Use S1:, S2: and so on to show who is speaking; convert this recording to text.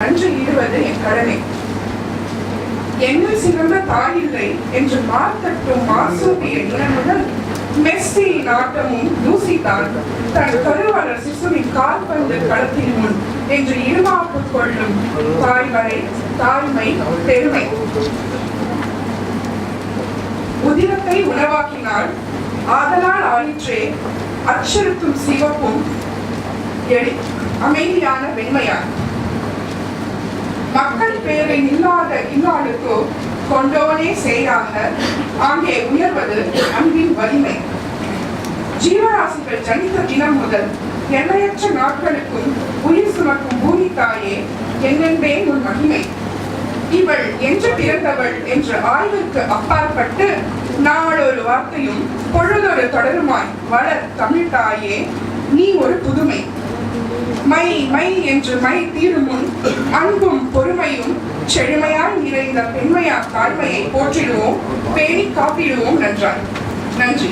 S1: நன்றி ஈடுவது என் கடமை. என்னில் சிறந்த தாயில்லை என்று மார்த்தட்டும் மாசூபிய இனமுடன் மெஸ்ஸி நாட்டமும் தூசித்தான் தன் கருவாளர் சிசுவின் கால்பந்து களத்தின் முன் என்று இருமாப்பு கொள்ளும் தாய்மறை தாய்மை பெருமை. உதிரத்தை உணவாக்கினால் ஆதலால் ஆயிற்றே அச்சுறுத்தும் சிவப்பும் அமைதியான வெண்மையான். மக்கள் பேரை இல்லாத இன்னாளுக்கோ கொண்டோனே சேயாக அங்கே உயர்வது அன்பின் வலிமை. ஜீவராசிகள் ஜனித்த தினம் முதல் எல்லையற்ற நாட்களுக்கும் உயிர் சுமக்கும் பூமி தாயே என்னென்பேன் உன் மகிமை. இவள் என்று பிறந்தவள் என்ற ஆய்விற்கு அப்பாற்பட்டு நாளொரு வார்த்தையும் பொழுதொரு தொடருமாய் வளர் தமிழ் தாயே நீ ஒரு புதுமை. மை மை என்று மை தீரும் முன் அன்பும் பொறுமையும் செழுமையாய் நிறைந்த பெண்மையா தாய்மையை போற்றிடுவோம், பேணி காப்பிடுவோம். நன்றாய். நன்றி.